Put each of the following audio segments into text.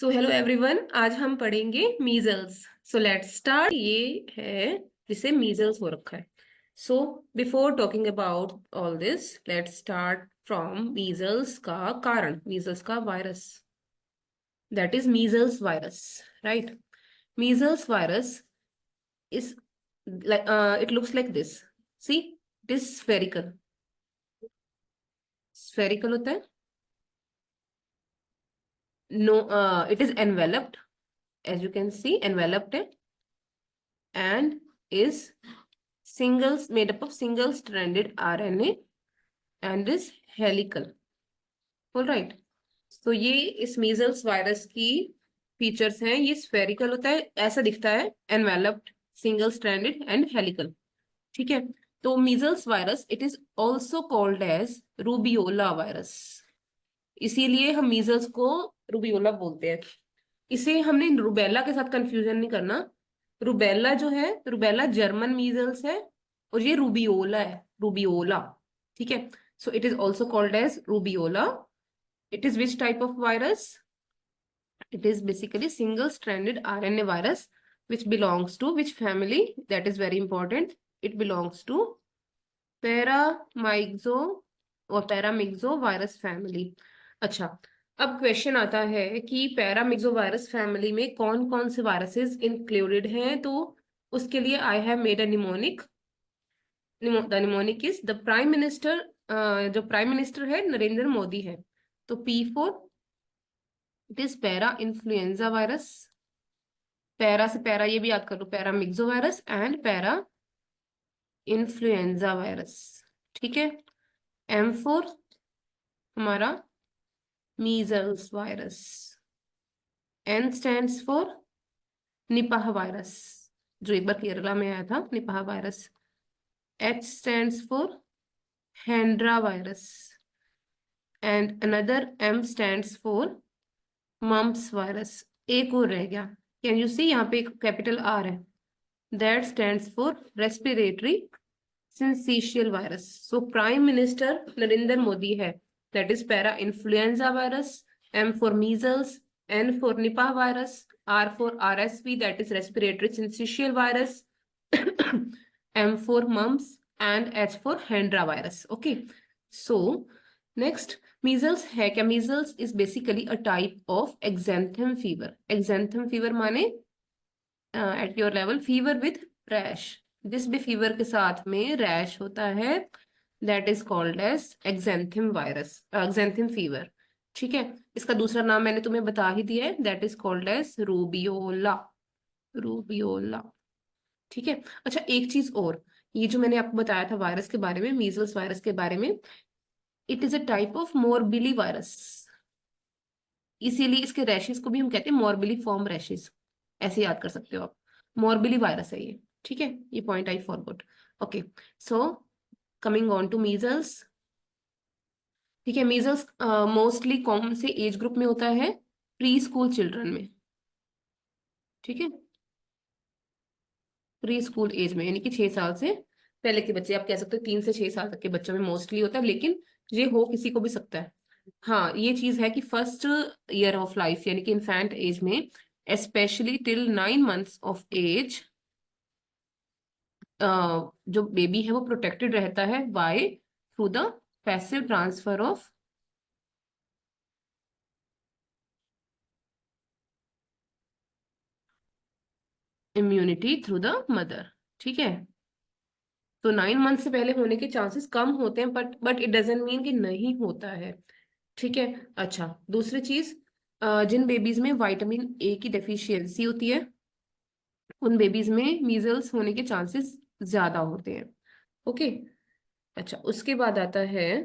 So hello everyone, आज हम पढ़ेंगे मीजल्स। So let's start. ये है जिसे मीजल्स हो रखा है। So before talking about all this, let's start from measles का कारण, मीजल्स का virus, that is measles virus, right? Measles virus is it looks like this. See, it is spherical. Spherical होता है। No, it is enveloped, as you can see, enveloped है, and is singles made up of single stranded RNA and is helical. All right. तो ये इस measles virus की features हैं। ये spherical होता है, ऐसा दिखता है, enveloped, single stranded and helical. ठीक है। तो measles virus it is also called as rubeola virus. इसीलिए हम मीजल्स को रूबियोला बोलते हैं। इसे हमने रूबेला के साथ कंफ्यूजन नहीं करना। रूबेला जो है, रूबेला जर्मन मीजल्स है, और ये रूबियोला है, रूबियोला। ठीक है। So it is also called as rubeola. It is which type of virus? It is basically single stranded RNA virus which belongs to which family? That is very important. It belongs to paramyxo और paramyxo virus family. अच्छा, अब question आता है कि paramyxo virus family में कौन कौन से वायरसेस इंक्लूडेड हैं। तो उसके लिए I have made a mnemonic. The mnemonic is the prime minister. जो प्राइम मिनिस्टर है नरेंद्र मोदी है। तो P4 it is para influenza virus. Para से पैरा ये भी याद कर लो, paramyxo virus and para influenza virus. ठीक है। M4 हमारा measles virus. N stands for Nipah virus, जो एक बार केरला में आया था, Nipah virus. H stands for Hendra virus and another M stands for mumps virus. एक और रह गया, कैन यू सी, यहाँ पे एक कैपिटल R है, that stands for respiratory syncytial virus. So prime minister Narendra Modi है, that is para influenza virus. M for measles, N for Nipah virus, R for RSV, that is respiratory syncytial virus, M for mumps, and H for Hendra virus. Okay, so next, measles है क्या? measles is basically a type of exanthem fever. exanthem fever माने at your level fever with rash। जिस भी fever के साथ में rash होता है, that is called as exanthem virus, exanthem fever। ठीक है। इसका दूसरा नाम मैंने तुम्हें बता ही दिया है, that is called as rubeola, rubeola. ठीक है। अच्छा, एक चीज और, ये जो मैंने आपको बताया था वायरस के बारे में, मीजल्स वायरस के बारे में, it is a type of morbilli virus. इसीलिए इसके रैशेस को भी हम कहते हैं मोरबिली फॉर्म रैशेस, ऐसे याद कर सकते हो आप। मोरबिली वायरस है ये। ठीक है, ये point I forgot. Okay, so coming on to measles. ठीक है, मीजल्स मोस्टली कौन से एज ग्रुप में होता है? प्री स्कूल चिल्ड्रन में। ठीक है, प्री स्कूल एज में, यानी कि 6 साल से पहले के बच्चे, आप कह सकते हो 3 से 6 साल तक के बच्चों में मोस्टली होता है, लेकिन ये हो किसी को भी सकता है। हाँ, ये चीज है कि फर्स्ट ईयर ऑफ लाइफ यानी कि इन्फेंट एज में, specially till 9 months of age, जो बेबी है वो प्रोटेक्टेड रहता है by through the passive transfer of immunity through the mother. ठीक है। तो 9 मंथ से पहले होने के चांसेस कम होते हैं, बट इट डजेंट मीन कि नहीं होता है। ठीक है। अच्छा, दूसरी चीज, जिन बेबीज में विटामिन ए की डेफिशिएंसी होती है, उन बेबीज में मीजल्स होने के चांसेस ज्यादा होते हैं। ओके। अच्छा, उसके बाद आता है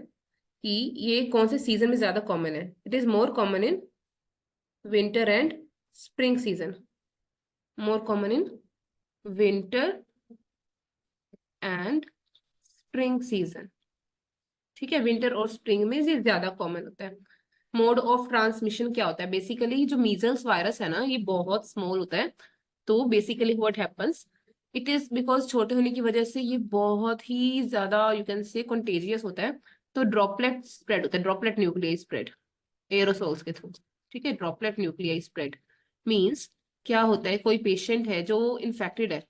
कि ये कौन से सीजन में ज्यादा कॉमन है। It is more common in winter and spring season. More common in winter and spring season. ठीक है, विंटर और स्प्रिंग में ये ज्यादा कॉमन होता है। मोड ऑफ ट्रांसमिशन क्या होता है? बेसिकली जो मीजल्स वायरस है ना, ये बहुत स्मॉल होता है। तो basically what happens, it is because छोटे होने की वजह से ये बहुत ही ज्यादा, यू कैन से, कंटेजियस होता है। तो ड्रॉपलेट स्प्रेड होता है, ड्रॉपलेट न्यूक्लियाई स्प्रेड, एरोसोल्स के थ्रू। ठीक है, ड्रॉपलेट न्यूक्लियाई स्प्रेड मींस क्या होता है, कोई पेशेंट है जो इन्फेक्टेड है,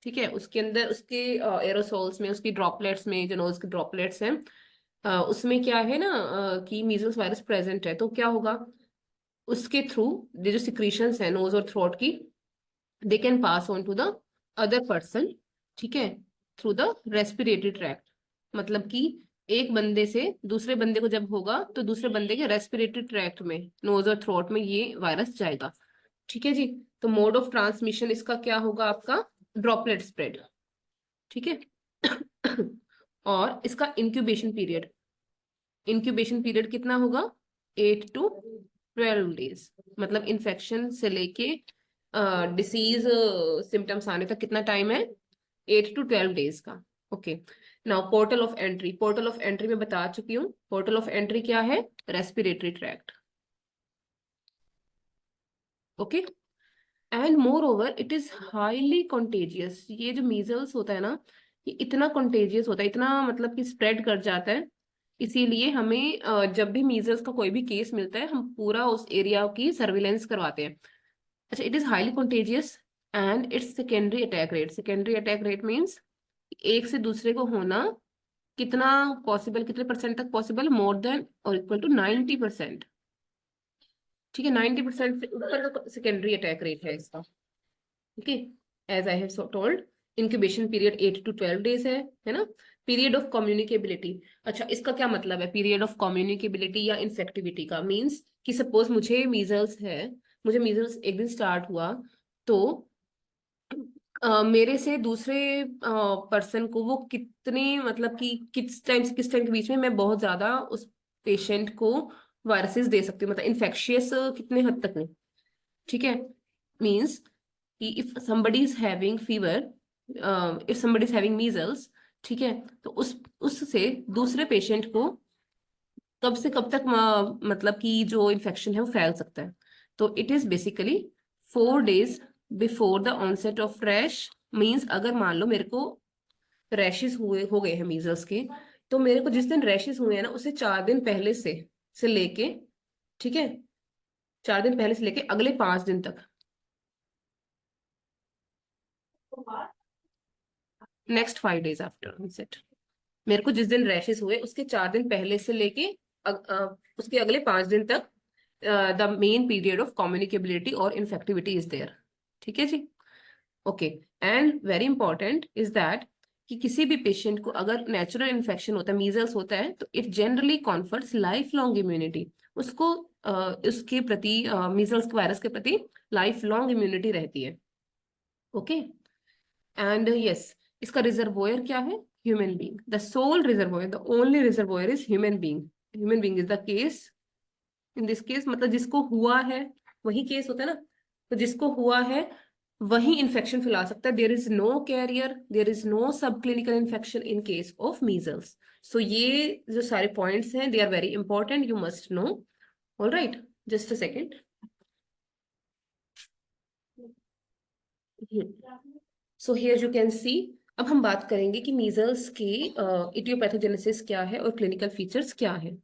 ठीक है, उसके अंदर उसके एरोसोल्स में, उसकी ड्रॉपलेट्स में, जो नोज के ड्रॉपलेट्स हैं, उसमें क्या है ना, कि मीजल्स वायरस प्रेजेंट है, तो क्या होगा, उसके थ्रू ये जो सिक्रीशंस है नोज और थ्रोट की, they can pass on to the other person, ठीक है, थ्रू द रेस्पिरेटरी ट्रैक्ट। मतलब कि एक बंदे से दूसरे बंदे को जब होगा तो दूसरे बंदे के रेस्पिरेटरी ट्रैक्ट में, नोज और थ्रोट में ये वायरस जाएगा, ठीक है जी। तो मोड ऑफ ट्रांसमिशन इसका क्या होगा, आपका ड्रॉपलेट स्प्रेड, ठीक है। और इसका इंक्यूबेशन पीरियड कितना होगा, 8 to 12 डेज, मतलब इन्फेक्शन से लेके डिसीज सिम्टम्स आने तक कितना टाइम है, 8 to 12 डेज का। Okay, now portal of entry में बता चुकी हूँ, पोर्टल ऑफ एंट्री क्या है, respiratory tract, okay. And more over it is highly contagious, ये जो मीजल्स होता है ना, ये इतना कॉन्टेजियस होता है, इतना मतलब कि स्प्रेड कर जाता है, इसीलिए हमें जब भी मीजल्स का कोई भी केस मिलता है, हम पूरा उस एरिया की सर्विलेंस करवाते हैं। अच्छा, it is highly contagious and it's secondary attack rate means एक से दूसरे को होना कितना पॉसिबल, कितने परसेंट तक पॉसिबल, मोर देन और इक्वल टू 90%, ठीक है, 90% से ऊपर का सेकेंडरी अटैक रेट है इसका, okay. As I have told, incubation period 8 to 12 days है ना। पीरियड ऑफ कम्युनिकेबिलिटी, अच्छा इसका क्या मतलब है, पीरियड ऑफ कम्युनिकेबिलिटी या इन्फेक्टिविटी का मीन्स कि सपोज मुझे मीजल्स है, मुझे मीजल्स एक दिन स्टार्ट हुआ, तो मेरे से दूसरे पर्सन को वो कितने, मतलब कि किस टाइम के बीच में मैं बहुत ज्यादा उस पेशेंट को वायरसेस दे सकती हूँ, मतलब इन्फेक्शियस कितने हद तक नहीं, ठीक है। मीन्स कि if somebody is having fever, if somebody is having measles, ठीक है, तो उससे दूसरे पेशेंट को कब से कब तक मतलब कि जो इन्फेक्शन है वो फैल सकता है। तो it is basically 4 days before the onset of rash, means अगर मान लो मेरे को रैशेस हो गए हैं मीजल्स के, तो मेरे को जिस दिन रैशेस हुए हैं ना, उससे 4 दिन पहले से लेके, ठीक है, 4 दिन पहले से लेके अगले 5 दिन तक, नेक्स्ट 5 डेज आफ्टर ऑनसेट, मेरे को जिस दिन रैशेस हुए उसके 4 दिन पहले से लेके उसके अगले 5 दिन तक the main period of communicability और इन्फेक्टिविटी इज देयर, ठीक है जी। Okay, and very important is that कि किसी भी पेशेंट को अगर नेचुरल इन्फेक्शन होता है, मीजल्स होता है, तो it generally confers life long immunity, उसको उसके प्रति, मीजल्स के वायरस के प्रति लाइफ लॉन्ग इम्यूनिटी रहती है, ओके। एंड यस, इसका रिजर्वोयर क्या है, human being, the sole reservoir, the only reservoir is human being, human being is the case in this case, मतलब जिसको हुआ है वही केस होता है ना, तो जिसको हुआ है वही इन्फेक्शन फैला सकता है, there is no carrier, there is no sub clinical infection in case of measles. So ये जो सारे पॉइंट्स हैं, they are very important, you must know, all right, just a second. So here you can see, अब हम बात करेंगे कि measles की इटियोपैथोजेनेसिस क्या है और क्लिनिकल फीचर्स क्या है।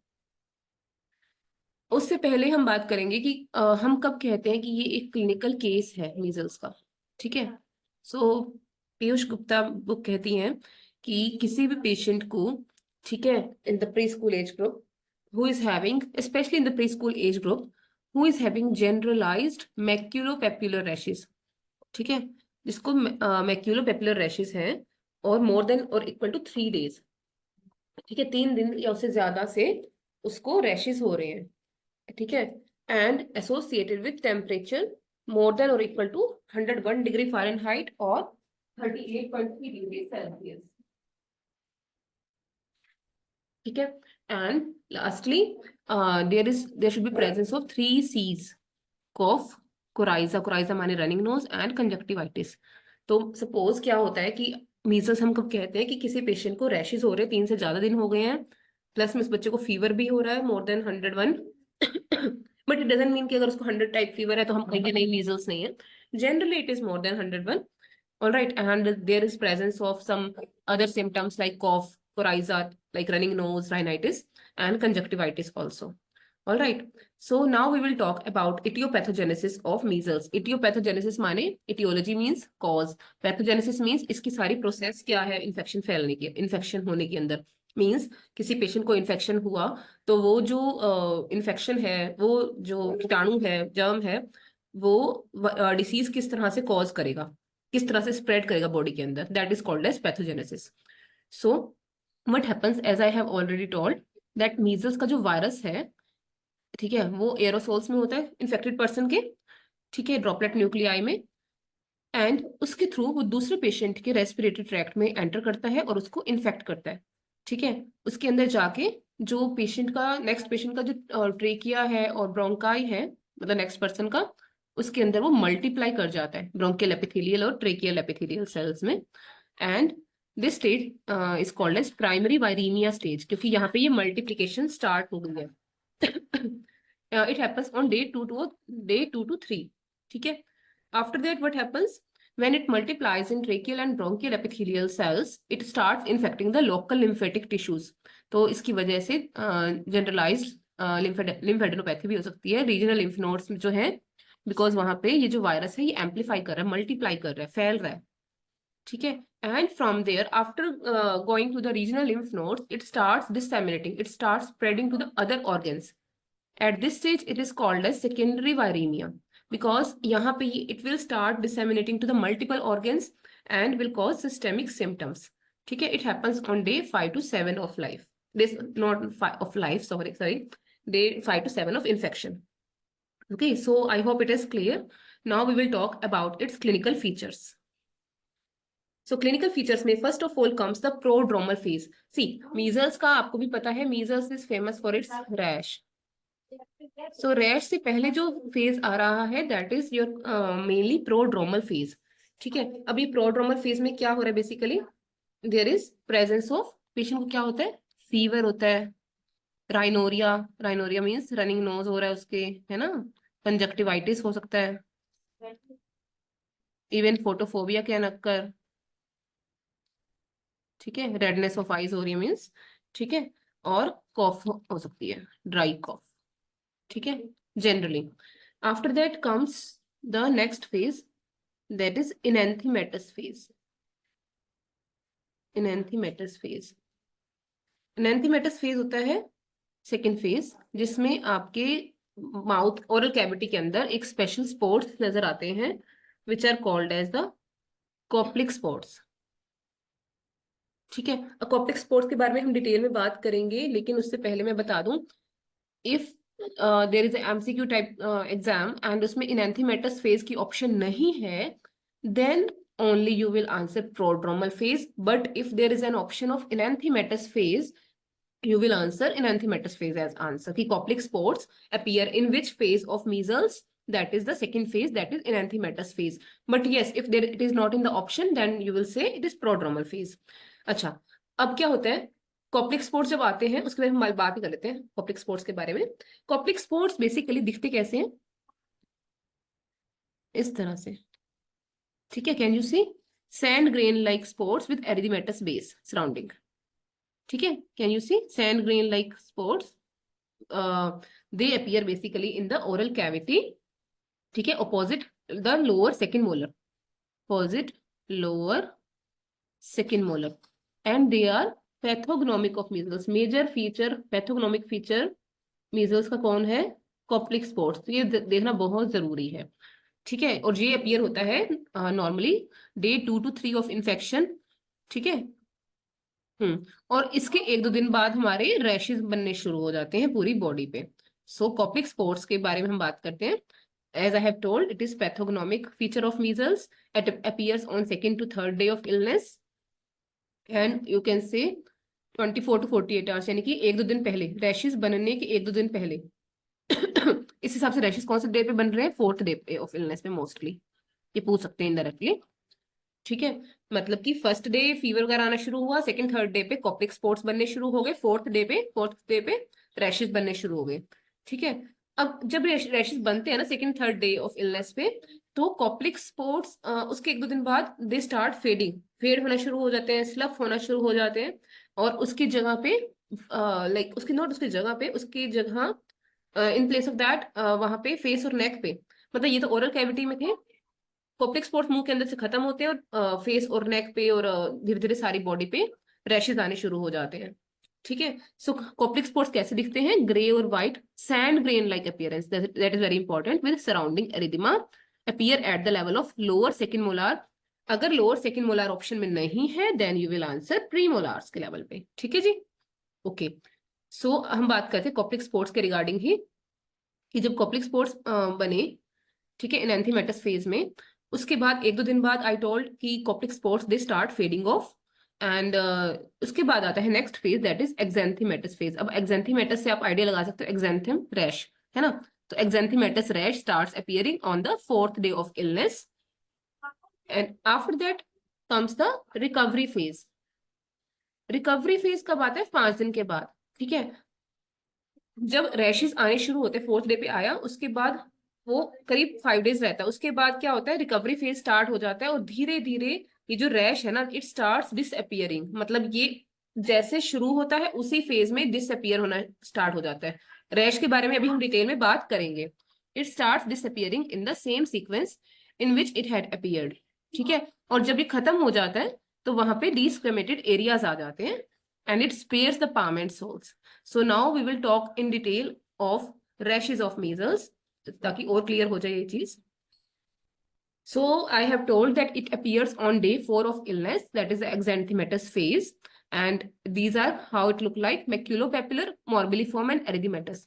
उससे पहले हम बात करेंगे कि हम कब कहते हैं कि ये एक क्लिनिकल केस है मीजल्स का, ठीक है। सो पीयूष गुप्ता बुक कहती हैं कि किसी भी पेशेंट को, ठीक है, in the pre school age group who is having, specially in the pre school age group, who is having generalised maculopapular rashes, ठीक है, जिसको मैक्यूलोपेपुलर रैशेस हैं और मोर देन और इक्वल टू 3 डेज, ठीक है, 3 दिन या उससे ज्यादा से उसको रैशेस हो रहे हैं, ठीक है, and associated with temperature more than और इक्वल टू 101 डिग्री फ़ारेनहाइट और 38.3 डिग्री सेल्सियस, ठीक है। And lastly there should be presence of 3 C's, cough, coryza माने रनिंग नोज, एंड कंजक्टिवाइटिस। तो सपोज क्या होता है कि मीजल्स हम कब कहते हैं कि किसी पेशेंट को रैशेस हो रहे हैं, 3 से ज्यादा दिन हो गए हैं, प्लस में उस बच्चे को फीवर भी हो रहा है more than 101, but it doesn't mean कि अगर उसको 100 टाइप फीवर है तो हम कहेंगे नहीं मीजल्स नहीं है, generally it is more than 101, all right, and there is presence of some other symptoms like cough, coryza, like running nose, rhinitis, and conjunctivitis also, All right. So now we will talk about etiopathogenesis of measles. Etiopathogenesis माने etiology means cause, pathogenesis means इसकी सारी process क्या है infection फैलने की, infection होने के अंदर मीन्स किसी पेशेंट को इन्फेक्शन हुआ तो वो जो इन्फेक्शन है, वो जो कीटाणु है, जर्म है, वो डिसीज किस तरह से कॉज करेगा, किस तरह से स्प्रेड करेगा बॉडी के अंदर, that is called as pathogenesis. So what happens, as I have already told, that measles का जो वायरस है, ठीक है, वो एरोसोल्स में होता है इन्फेक्टेड पर्सन के, ठीक है, ड्रॉपलेट न्यूक्लियाई में, एंड उसके थ्रू वो दूसरे पेशेंट के रेस्पिरेटरी ट्रैक्ट में एंटर करता है और उसको इन्फेक्ट करता है. ठीक है, उसके अंदर जाके जो पेशेंट का, नेक्स्ट पेशेंट का जो ट्रेकिया है और ब्रोंकाई है, मतलब नेक्स्ट पर्सन का, उसके अंदर वो मल्टीप्लाई कर जाता है ब्रोंकियल एपिथेलियल और ट्रेकियल एपिथेलियल सेल्स में. And this stage is called as primary viremia stage, क्योंकि यहाँ पे ये मल्टीप्लीकेशन स्टार्ट हो गई है. It happens on day 2 to 3. ठीक है. After that, what happens? When it multiplies in tracheal and bronchial epithelial cells, it starts infecting the local lymphatic tissues. तो इसकी वजह से generalized lymphadenopathy भी हो सकती है, regional lymph nodes जो है, because वहां पे ये जो वायरस है ये amplify कर रहा है, multiply कर रहा है, फैल रहा है. ठीक है. And from there, after going to the regional lymph nodes, it starts disseminating, it starts spreading to the other organs. At this stage, it is called as secondary viremia, because यहाँ पे it will start disseminating to the multiple organs and will cause systemic symptoms. ठीक है. It happens on day 5 to 7 of life. This not 5 of life, sorry, day 5 to 7 of infection. Okay, so I hope it is clear. Now we will talk about its clinical features. So clinical features में first of all comes the prodromal phase. See, measles का आपको भी पता है, measles is famous for its rash. So rash से पहले जो phase आ रहा है that is your mainly prodromal phase. ठीक है. अभी प्रोड्रोमल फेज में क्या हो रहा है, basically there is presence of, patient को क्या होता है, फीवर होता है, rhinorrhoea, rhinorrhoea means running nose हो रहा है उसके, है ना, कंजक्टिवाइटिस हो सकता है, इवन फोटोफोबिया के नक्कर, ठीक है, रेडनेस ऑफ आईज हो रही है मीन्स, ठीक है, और कॉफ हो सकती है, ड्राई कॉफ. ठीक है, generally. After that comes the next phase, that is enanthematous phase. Enanthematous phase. Enanthematous phase होता है सेकेंड फेज, जिसमें आपके माउथ ओरल कैविटी के अंदर एक स्पेशल स्पॉट्स नजर आते हैं, which are called as the Koplik spots. ठीक है. कॉप्लिक स्पॉट्स के बारे में हम डिटेल में बात करेंगे, लेकिन उससे पहले मैं बता दूं, if there is MCQ type exam and उसमें इनएंथीमेटस फेज की ऑप्शन नहीं है, then only you will answer prodromal phase. But if there is an option of enanthematous phase, you will answer enanthematous phase as answer. कि Koplik spots appear in which phase of measles? That is the second phase, that is enanthematous phase. But yes, if there it is not in the option, then you will say it is prodromal phase. अच्छा, अब क्या होता है, Koplik sports जब आते हैं उसके बारे में हम बात ही कर लेते हैं कॉप्लिक स्पोर्ट्स के बारे में. कॉप्लिक स्पोर्ट्स बेसिकली दिखते कैसे हैं, इस तरह से. ठीक है. Can you see sand grain like spots with erythematous base surrounding. ठीक है. Can you see sand grain like spots, they appear basically in the oral cavity. ठीक है. Opposite the lower second molar, opposite lower second molar, and they are pathognomonic of measles. Major feature, pathognomonic feature measles का कौन है, Koplik spots. तो ये देखना बहुत जरूरी है. ठीक है. और ये अपीयर होता है normally day 2 to 3 of infection. ठीक है. और इसके 1-2 दिन बाद हमारे रैशेस बनने शुरू हो जाते हैं पूरी बॉडी पे. सो कॉप्लिक स्पॉट्स के बारे में हम बात करते हैं. As I have told, it is pathognomic feature of measles. It appears on 2nd to 3rd day of illness, and you can say 24 to 48 hours, यानी कि 1-2 दिन पहले, रैशेस बनने के 1-2 दिन पहले. इस हिसाब से रैशेस कौन से डे पे बन रहे हैं, 4th डे पे ऑफ इलनेस पे मोस्टली, ये पूछ सकते हैं इनडायरेक्टली. ठीक है. मतलब कि फर्स्ट डे फीवर वगैरह आना शुरू हुआ, सेकंड थर्ड डे पे कॉप्लिक स्पॉट्स बनने शुरू हो गए, फोर्थ डे पे रैशेस बनने शुरू हो गए. ठीक है. अब जब रैशेस बनते हैं ना second third day of illness पे, तो कॉप्लिक स्पॉट्स उसके 1-2 दिन बाद दे स्टार्ट फेड होना शुरू हो जाते हैं, स्लफ होना शुरू हो जाते हैं, और उसकी जगह पे लाइक उसकी जगह इन प्लेस ऑफ दैट वहां पे फेस और नेक पे, मतलब ये तो ओरल कैविटी में थे, कोप्लिक स्पॉट्स मुंह के अंदर से खत्म होते हैं और फेस और नेक पे और धीरे धीरे सारी बॉडी पे रैशेज आने शुरू हो जाते हैं। ठीक है, सो कोप्लिक स्पॉट्स कैसे दिखते हैं? ग्रे और white sand grain like appearance, that is very important, with surrounding erythema, appear at the level of lower second molar. अगर लोअर सेकंड मोलार ऑप्शन में नहीं है then you will answer premolars के level पे। ठीक है जी, okay. सो हम बात करते हैं कोप्लिक स्पॉट्स के रिगार्डिंग ही, कि जब कोप्लिक स्पॉट्स बने, ठीक है, एनेंथीमेटस फेज में, उसके बाद एक दो दिन बाद आई टोल्ड कि Koplik spots they start fading off, and उसके बाद आता है next phase, that is exanthematous phase. अब एक्जेंथीमेटस से आप आइडिया लगा सकते हो, एक्जेंथिम रैश, है ना? तो exanthematous rash starts appearing on the 4th day of illness, and after that comes the recovery phase. Recovery phase कब आता है? 5 दिन के बाद। ठीक है, जब रैशेस आने शुरू होते हैं, 4th डे पे आया, उसके बाद वो करीब 5 डेज रहता है, उसके बाद क्या होता है, रिकवरी फेज स्टार्ट हो जाता है, और धीरे धीरे ये जो रैश है ना, इट स्टार्ट्स डिसअपियरिंग, मतलब ये जैसे शुरू होता है उसी फेज में डिसअपियर होना स्टार्ट हो जाता है। रैश के बारे में अभी हम डिटेल में बात करेंगे। It starts disappearing in the same sequence in which it had appeared. ठीक है, और जब ये खत्म हो जाता है तो वहां पे डिस्क्रिमिनेटेड एरियाज आ जाते हैं, and it spares the palm and soles. So now we will talk in detail of rashes of measles, ताकि और clear हो जाए ये चीज। So I have told that it appears on day 4 of illness, that is the exanthematous phase, and these are how it look like: maculopapular, morbilliform and erythematous.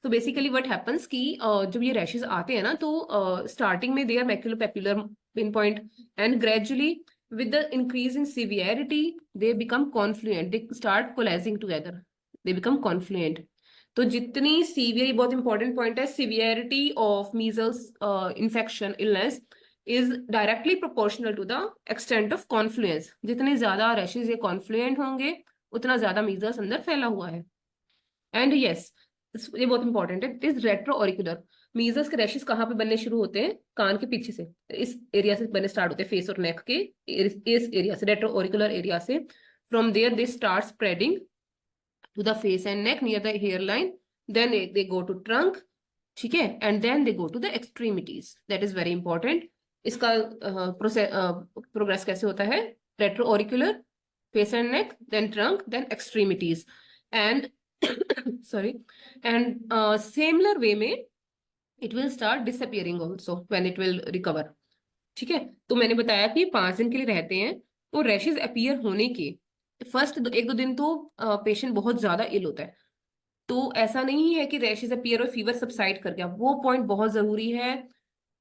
So basically what happens कि जब ये rashes आते हैं ना, तो starting में they are maculopapular pinpoint, and gradually with the increase in severity they become confluent, they start coalescing together, they become confluent. तो जितनी सीवियर, ये बहुत इंपॉर्टेंट पॉइंट है, severity of measles infection illness is directly proportional to the extent of confluence. जितने ज्यादा rashes ये confluent होंगे उतना ज्यादा मीजल्स अंदर फैला हुआ है। एंड यस, ये बहुत इंपॉर्टेंट है, it is retro auricular. Measles के रैशेज कहाँ पे बनने शुरू होते हैं? कान के पीछे से, इस एरिया से बनने स्टार्ट होते हैं, फेस और नेक के इस एरिया से, रेट्रो ऑरिकुलर एरिया से। From there they start spreading to the face and neck near the hairline, then they go to trunk, ठीक है, and then they go to the extremities, that is very important। इसका progress कैसे होता है? Retro auricular, face and neck, then trunk, then extremities, and sorry, and similar way में it will start disappearing also when it will recover। ठीक है, तो मैंने बताया कि 5 दिन के लिए रहते हैं, वो रैशेज अपीयर होने के फर्स्ट एक दो दिन तो पेशेंट बहुत ज्यादा इल होता है, तो ऐसा नहीं है कि रैशेज अपीयर और फीवर सबसाइड कर गया, वो पॉइंट बहुत जरूरी है।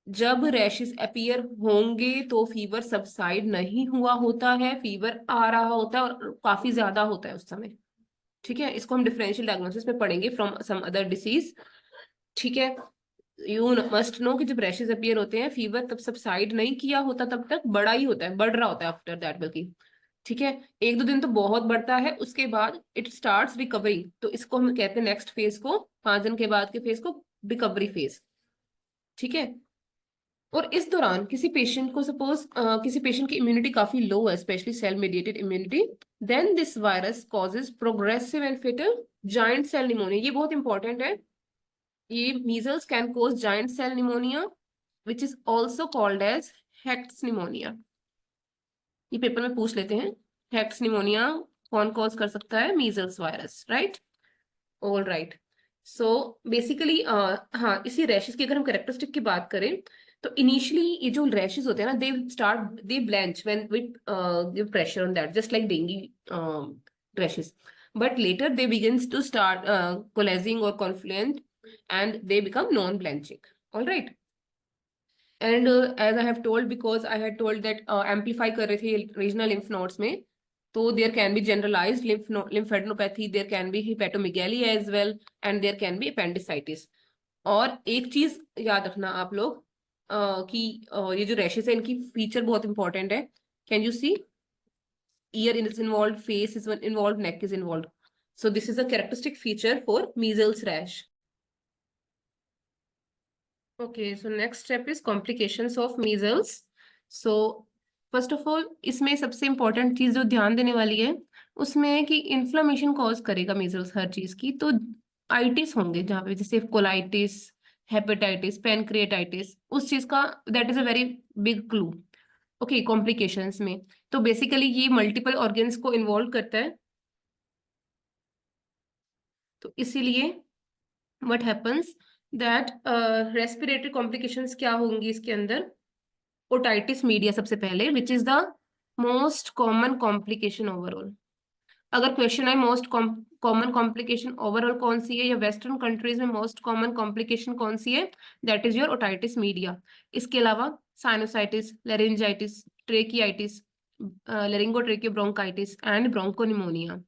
जब रैशेज अपीयर होंगे तो फीवर सबसाइड नहीं हुआ होता है, फीवर आ रहा होता है और काफी ज्यादा होता है उस समय। ठीक है, इसको हम डिफरेंशियल डायग्नोसिस में पढ़ेंगे फ्रॉम सम अदर डिसीज। ठीक है, यू मस्ट नो कि जब रैशेज अपीयर होते हैं, फीवर तब सबसाइड नहीं किया होता, तब तक बड़ा ही होता है, बढ़ रहा होता है आफ्टर दैट बल्कि। ठीक है, एक दो दिन तो बहुत बढ़ता है, उसके बाद इट स्टार्ट्स रिकवरिंग, तो इसको हम कहते हैं नेक्स्ट फेज को, 5 दिन के बाद के फेज को रिकवरी फेज। ठीक है, और इस दौरान किसी पेशेंट को सपोज किसी पेशेंट की इम्यूनिटी काफी लो है, specially cell mediated immunity, then this virus causes progressive and fatal giant cell pneumonia. ये बहुत इंपॉर्टेंट है, ये measles can cause giant cell pneumonia which is also called as Hecht's pneumonia. ये paper में पूछ लेते हैं, हेक्ट्स निमोनिया कौन कॉज कर सकता है? Measles virus, right? All right. So basically हाँ, इसी रैशेस की अगर हम कैरेक्टरिस्टिक की बात करें, तो इनिशियली ये जो रैशेस होते हैं ना, they blanch when we give pressure on that, just like dengue rashes, but later they begins to start coalescing or confluent and they become non-blanching। all right, and as I have told, because I had told that amplify कर रहे थे regional lymph nodes में, तो there can be generalized lymphadenopathy, there can be hepatomegaly as well, and there can be appendicitis। और एक चीज याद रखना आप लोग कि ये जो रैशेस है इनकी फीचर बहुत इंपॉर्टेंट है। Can you see? ear is involved, face is involved, neck is involved, so this is a characteristic feature for measles rash। Okay, so next step is complications of measles। So first of all, इसमें सबसे important चीज जो ध्यान देने वाली है उसमें है कि इन्फ्लेमेशन कॉज करेगा measles हर चीज की। तो आइटिस होंगे जहाँ पे, जैसे कोलाइटिस, हेपेटाइटिस, पेनक्रिएटाइटिस, उस चीज का, that is a very big clue. Okay, complications में तो बेसिकली ये मल्टीपल ऑर्गन्स को इन्वॉल्व करता है, तो इसीलिए what happens that respiratory complications क्या होंगी इसके अंदर, ओटाइटिस मीडिया सबसे पहले, which is the most common complication overall. अगर क्वेश्चन है मोस्ट कॉमन कॉम्प्लिकेशन ओवरऑल कौन सी है, या वेस्टर्न कंट्रीज में मोस्ट कॉमन कॉम्प्लिकेशन कौन सी है, that is your otitis media. इसके अलावा साइनोसाइटिस, लेरिंजाइटिस, ट्रेकियाइटिस, लेरिंगोट्रेकियोब्रोंकाइटिस एंड ब्रोंकोनिमोनिया।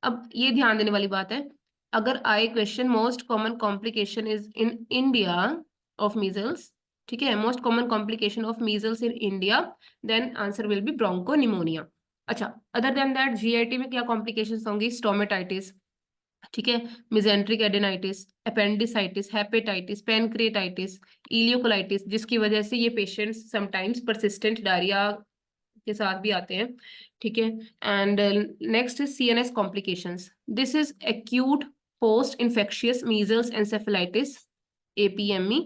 अब ये ध्यान देने वाली बात है, अगर आए question most common complication is in India of measles, ठीक है, most common complication of measles in India, then answer will be bronchopneumonia. अच्छा, अदर देन दैट जीआईटी में क्या कॉम्प्लिकेशंस होंगी, स्टोमेटाइटिस, ठीक है, मिजेंट्रिक एडेनाइटिस, अपेंडिसाइटिस, हेपेटाइटिस, पेनक्रिएटाइटिस, इलियोकोलाइटिस, जिसकी वजह से ये पेशेंट्स समटाइम्स परसिस्टेंट डायरिया के साथ भी आते हैं, ठीक है। And next is CNS complications, this is acute post infectious measles encephalitis, APME.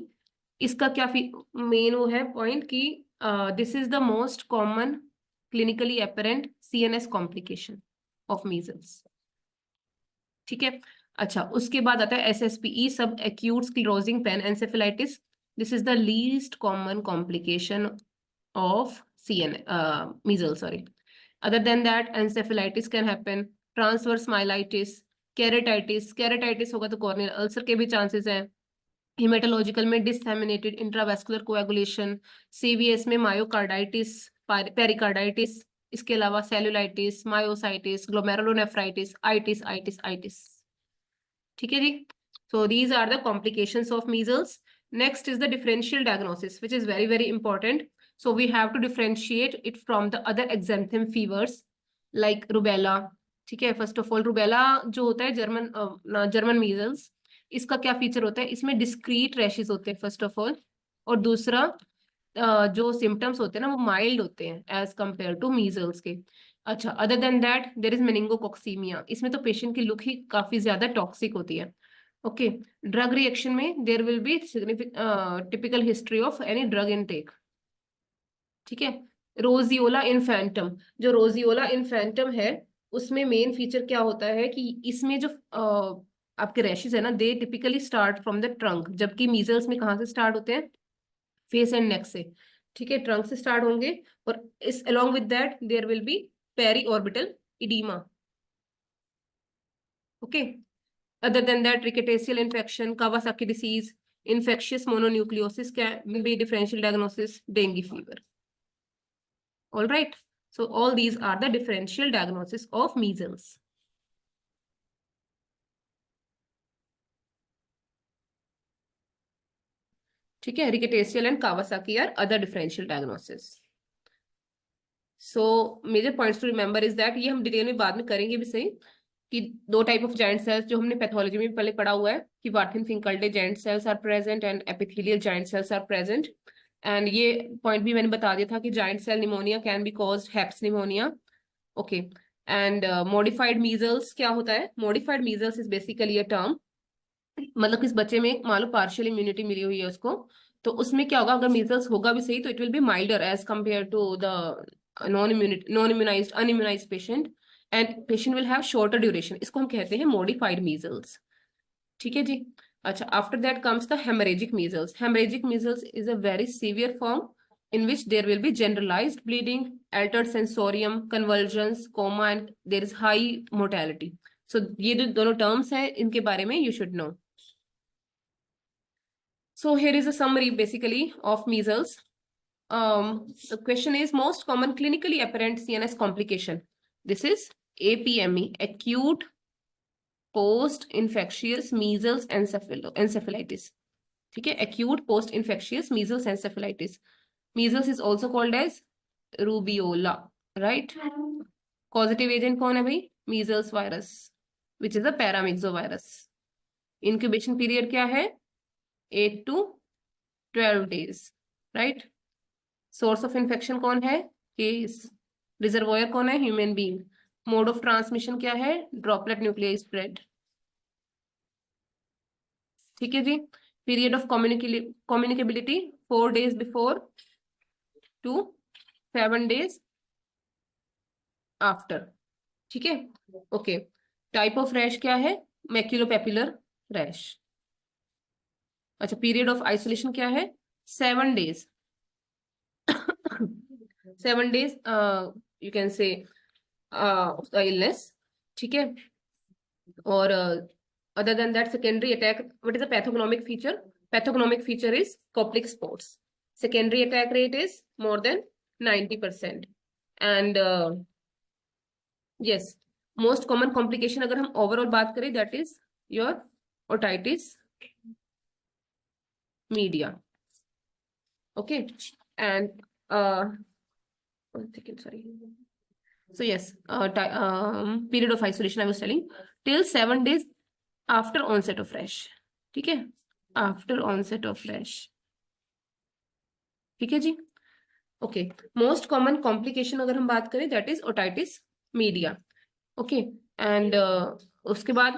इसका क्या मेन वो है पॉइंट कि this is the most common clinically apparent CNS complication of measles, ठीक है। अच्छा, उसके बाद आता है SSPE, sub acute sclerosing panencephalitis, this is the least common complication of measles, sorry. Other than that, encephalitis can happen, transverse myelitis, keratitis होगा तो corneal ulcer के भी chances हैं, hematological में disseminated intravascular coagulation, CVS में myocarditis, pericarditis, इसके अलावा cellulitis, myositis, glomerulonephritis, itis, ठीक है जी। So these are the complications of measles. Next is the differential diagnosis, which is very, very important. So we have to differentiate it from the other exanthem fevers like rubella. ठीक है, first of all rubella जो होता है German measles, इसका क्या feature होता है, इसमें डिस्क्रीट रैशेस होते हैं फर्स्ट ऑफ ऑल, और दूसरा जो सिम्टम्स होते हैं ना वो माइल्ड होते हैं एज कंपेयर टू मीजल्स के। अच्छा, other than that there is meningococcaemia, इसमें तो पेशेंट की लुक ही काफी ज्यादा टॉक्सिक होती है। ओके, ड्रग रिएक्शन में there will be typical history of any drug intake, ठीक है। रोजियोला इन्फेंटम, जो रोजियोला इन्फेंटम है उसमें मेन फीचर क्या होता है कि इसमें जो आपके रैशेस है ना, दे typically start from the trunk, जबकि मीजल्स में कहाँ से स्टार्ट होते हैं, फेस एंड नेक से, ठीक है, ट्रंक से स्टार्ट होंगे, और इस along with that there will be periorbital oedema. Okay, other than that rickettsial infection, Kawasaki disease, infectious mononucleosis can be differential diagnosis, dengue fever. All right, so all these are the differential diagnosis of measles. ठीक है, rickettsial and Kawasaki are other differential diagnosis. So major points to remember is that ये हम detail में बाद में करेंगे भी सही, कि दो टाइप ऑफ जाइंट सेल्स जो हमने पैथोलॉजी में पहले पढ़ा हुआ है कि Warthin Finkeldey giant cells are present and epithelial giant cells are present. And ये पॉइंट भी मैंने बता दिया था कि giant cell pneumonia can be caused हेप्स pneumonia. Okay, and modified measles क्या होता है, modified measles is basically a term, मतलब किस बच्चे में मान लो पार्शियल इम्यूनिटी मिली हुई है उसको, तो उसमें क्या होगा, अगर मीजल्स होगा भी सही तो it will be milder as compare to the non immunised unimmunised patient, and patient will have shorter duration, इसको हम कहते हैं मॉडिफाइड मीजल्स, ठीक है जी। अच्छा, after that comes the haemorrhagic measles, haemorrhagic measles is a very severe form in which there will be generalized bleeding, altered sensorium, convulsions, coma, and there is high mortality. So ये जो दोनों terms हैं इनके बारे में you should know. So here is a summary basically of measles. The question is most common clinically apparent CNS complication. This is APME, acute post-infectious measles encephalitis. ठीक है, acute post-infectious measles encephalitis. Measles is also called as rubeola, right. Causative agent कौन है भाई, measles virus which is a paramyxovirus. Incubation period क्या है, 8 to 12 days, right. Source of infection कौन है, case. Reservoir कौन है, human being. Mode of transmission क्या है, ड्रॉपलेट न्यूक्लियर स्प्रेड। ठीक है जी. Period of communicability 4 days before to 7 days after. ठीक है. ओके. टाइप ऑफ रैश क्या है? Maculopapular rash. अच्छा, पीरियड ऑफ आइसोलेशन क्या है? 7 days. 7 days you can say illness. ठीक है. और other than that, secondary attack, what is the pathognomic feature? Pathognomic feature is Koplik spots. Secondary attack rate is more than 90%. And yes, most common complication अगर हम overall बात करें, that is your otitis media. Okay. And one second, sorry. So yes, period of isolation I was telling, till 7 days after onset of rash. ठीक है. After onset of rash. ठीक है जी. Okay. Most common complication अगर हम बात करें, that is otitis media. Okay. And उसके बाद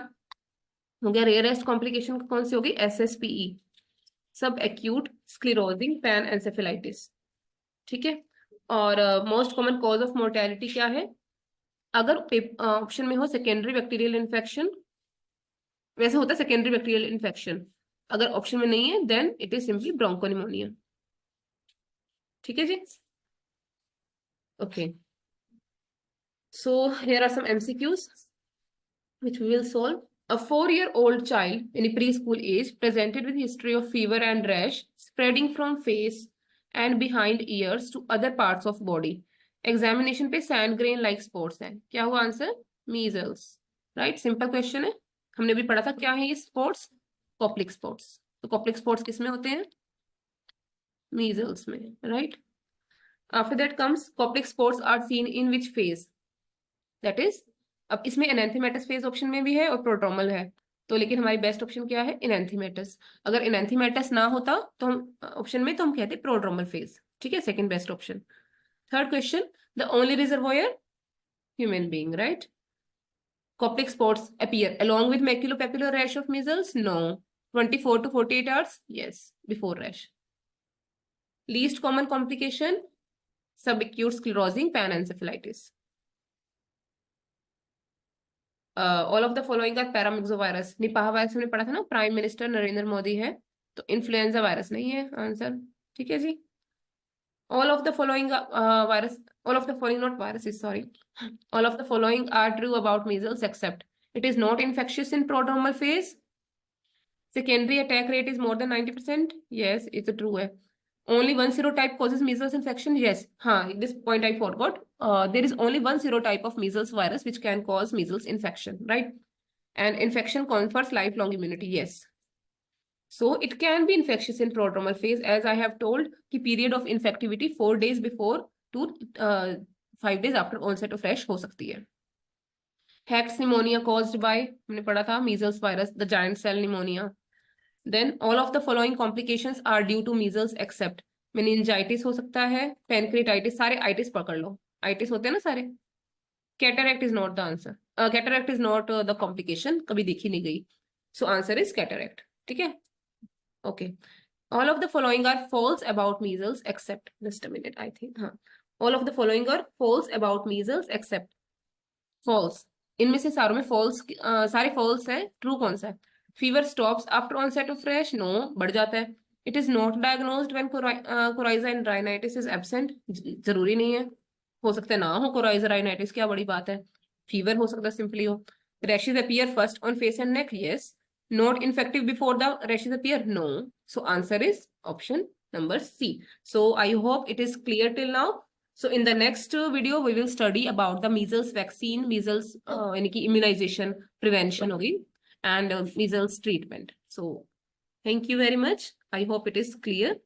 हो गया रेयरेस्ट कॉम्प्लिकेशन कौन सी होगी? SSPE, सब एक्यूट स्क्लेरोजिंग पैन एंसेफेलाइटिस. ठीक है. और most common cause of mortality क्या है? अगर ऑप्शन में हो सेकेंडरी बैक्टीरियल इन्फेक्शन, वैसे होता है सेकेंडरी बैक्टीरियल इन्फेक्शन. अगर ऑप्शन में नहीं है, देन इट इज सिंपली ब्रोंकोनिमोनिया. ठीक है जी. Okay. So here are some MCQs which we will solve. A 4-year-old child in a preschool age presented with history of fever and rash spreading from face and behind ears to other parts of body. Examination पे sand grain like spots है. क्या हुआ answer? Measles. Right? Simple question है. हमने भी पढ़ा था क्या है ये spots? Koplik spots. तो Koplik spots किस में होते हैं? Measles में. Right? After that comes Koplik spots are seen in which phase? That is, अब इसमें एनेंथीमेटस फेज ऑप्शन में भी है और प्रोड्रोमल है. तो लेकिन हमारी बेस्ट ऑप्शन क्या है? एनेंथीमेटस. अगर एनेंथीमेटस ना होता तो हम ऑप्शन में, तो हम कहते प्रोड्रोमल फेज. ठीक है. Second best option. Third question, the only reservoir human being. Right. Koplik spots appear along with maculopapular rash of measles? No. 24 to 48 hours? Yes, before rash. Least common complication, subacute sclerosing panencephalitis. All of the following are paramyxovirus. Nipah virus हमने पढ़ा था ना, prime minister Narendra Modi है, तो influenza virus नहीं है answer. ठीक है जी. All of the following virus, all of the following not viruses, sorry, all of the following are true about measles except it is not infectious in prodromal phase. Secondary attack rate is more than 90%. Yes, it's a true है. Only one serotype causes measles infection. Yes. This point I forgot. There is only one serotype of measles virus which can cause measles infection, right? And infection confers lifelong immunity. Yes. So it can be infectious in prodromal phase, as I have told. कि period of infectivity 4 days before to 5 days after onset of rash हो सकती है. Hex pneumonia caused by, हमने पढ़ा था, measles virus, the giant cell pneumonia. Then all of the following complications are due to measles except meningitis हो सकता है, pancreatitis, सारे itis पकड़ लो, itis होते हैं ना सारे. Cataract is not the answer. Cataract is not the complication, कभी देखी नहीं गई. So answer is cataract. ठीक है. Okay. All of the following are false about measles except, just a minute, I think. All of the following are false about measles except false. इनमें से सारों में false, सारे false है. True कौन सा है? Fever stops after onset of rash? No, बढ़ जाता है. It is not diagnosed when coryza and rhinitis is absent. जरूरी नहीं है, हो सकता है ना हो coryza rhinitis, क्या बड़ी बात है. Fever हो सकता है, simply हो. Rashes appear first on face and neck? Yes. Not infective before the rashes appear? No. So answer is option number C. So I hope it is clear till now. So in the next video we will study about the measles vaccine, measles यानी कि immunization prevention होगी, and measles treatment. So thank you very much. I hope it is clear.